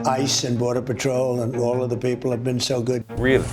ICE and Border Patrol and all of the people have been so good. Really?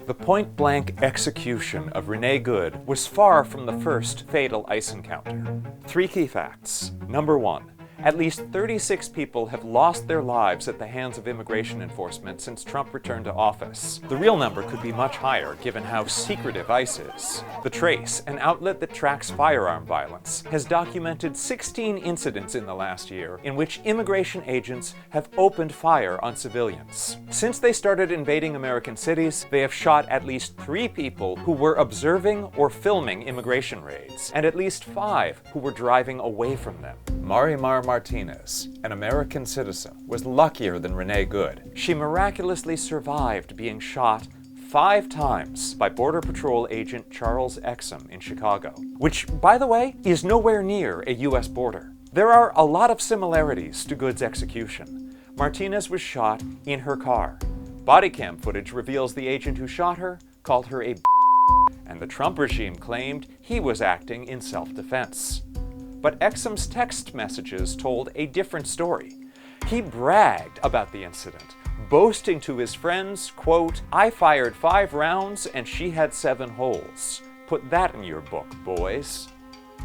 The point-blank execution of Renee Good was far from the first fatal ICE encounter. 3 key facts. Number 1. At least 36 people have lost their lives at the hands of immigration enforcement since Trump returned to office. The real number could be much higher given how secretive ICE is. The Trace, an outlet that tracks firearm violence, has documented 16 incidents in the last year in which immigration agents have opened fire on civilians. Since they started invading American cities, they have shot at least 3 people who were observing or filming immigration raids, and at least 5 who were driving away from them. Marimar Martinez, an American citizen, was luckier than Renee Good. She miraculously survived being shot 5 times by Border Patrol agent Charles Exum in Chicago, which, by the way, is nowhere near a U.S. border. There are a lot of similarities to Good's execution. Martinez was shot in her car. Body cam footage reveals the agent who shot her called her a and the Trump regime claimed he was acting in self-defense. But Exum's text messages told a different story. He bragged about the incident, boasting to his friends, quote, "I fired 5 rounds and she had 7 holes. Put that in your book, boys."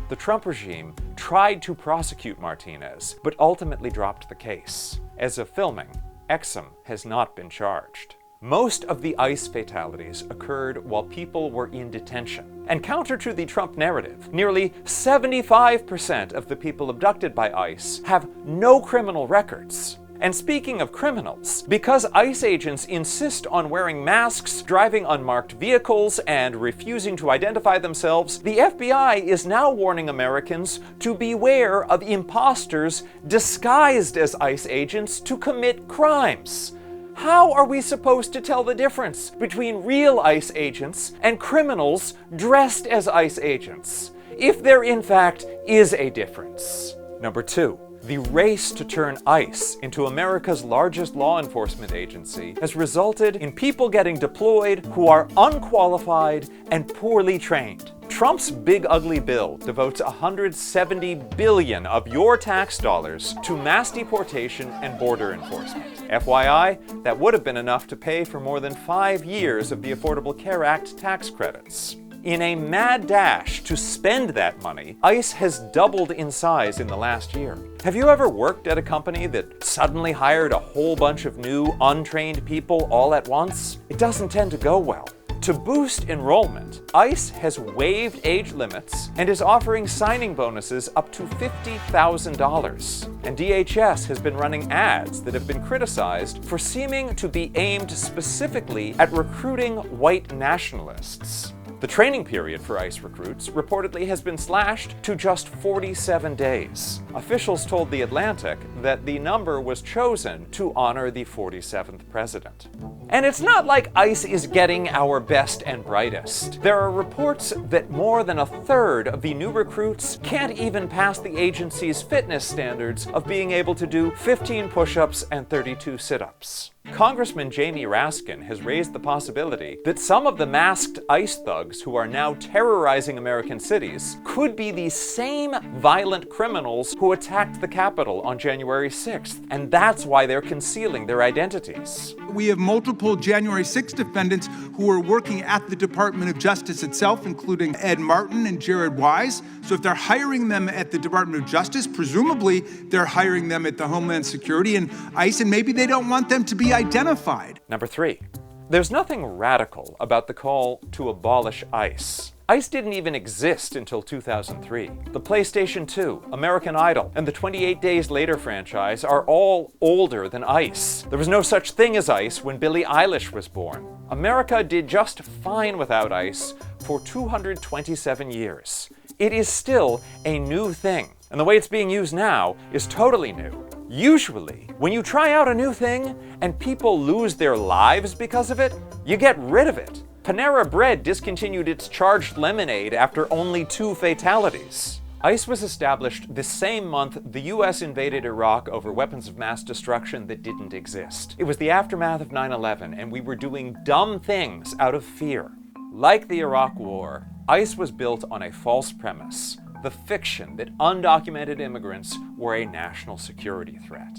The Trump regime tried to prosecute Martinez, but ultimately dropped the case. As of filming, Exum has not been charged. Most of the ICE fatalities occurred while people were in detention. And counter to the Trump narrative, nearly 75% of the people abducted by ICE have no criminal records. And speaking of criminals, because ICE agents insist on wearing masks, driving unmarked vehicles, and refusing to identify themselves, the FBI is now warning Americans to beware of imposters disguised as ICE agents to commit crimes. How are we supposed to tell the difference between real ICE agents and criminals dressed as ICE agents, if there in fact is a difference? Number 2. The race to turn ICE into America's largest law enforcement agency has resulted in people getting deployed who are unqualified and poorly trained. Trump's big ugly bill devotes $170 billion of your tax dollars to mass deportation and border enforcement. FYI, that would have been enough to pay for more than 5 years of the Affordable Care Act tax credits. In a mad dash to spend that money, ICE has doubled in size in the last year. Have you ever worked at a company that suddenly hired a whole bunch of new, untrained people all at once? It doesn't tend to go well. To boost enrollment, ICE has waived age limits and is offering signing bonuses up to $50,000. And DHS has been running ads that have been criticized for seeming to be aimed specifically at recruiting white nationalists. The training period for ICE recruits reportedly has been slashed to just 47 days. Officials told The Atlantic that the number was chosen to honor the 47th president. And it's not like ICE is getting our best and brightest. There are reports that more than 1/3 of the new recruits can't even pass the agency's fitness standards of being able to do 15 push-ups and 32 sit-ups. Congressman Jamie Raskin has raised the possibility that some of the masked ICE thugs who are now terrorizing American cities could be the same violent criminals who attacked the Capitol on January 6th, and that's why they're concealing their identities. We have multiple January 6th defendants who are working at the Department of Justice itself, including Ed Martin and Jared Wise. So if they're hiring them at the Department of Justice, presumably they're hiring them at the Homeland Security and ICE, and maybe they don't want them to be identified. Number 3. There's nothing radical about the call to abolish ICE. ICE didn't even exist until 2003. The PlayStation 2, American Idol, and the 28 Days Later franchise are all older than ICE. There was no such thing as ICE when Billie Eilish was born. America did just fine without ICE for 227 years. It is still a new thing, and the way it's being used now is totally new. Usually, when you try out a new thing and people lose their lives because of it, you get rid of it. Panera Bread discontinued its charged lemonade after only 2 fatalities. ICE was established the same month the US invaded Iraq over weapons of mass destruction that didn't exist. It was the aftermath of 9/11, and we were doing dumb things out of fear. Like the Iraq War, ICE was built on a false premise: the fiction that undocumented immigrants were a national security threat.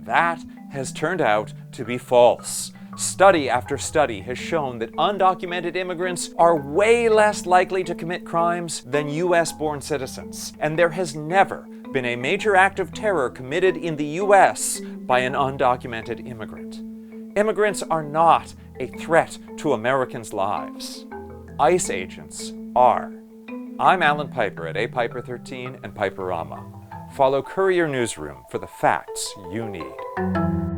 That has turned out to be false. Study after study has shown that undocumented immigrants are way less likely to commit crimes than US-born citizens, and there has never been a major act of terror committed in the US by an undocumented immigrant. Immigrants are not a threat to Americans' lives. ICE agents are. I'm Allan Piper at Piper13 and Piperama. Follow Courier Newsroom for the facts you need.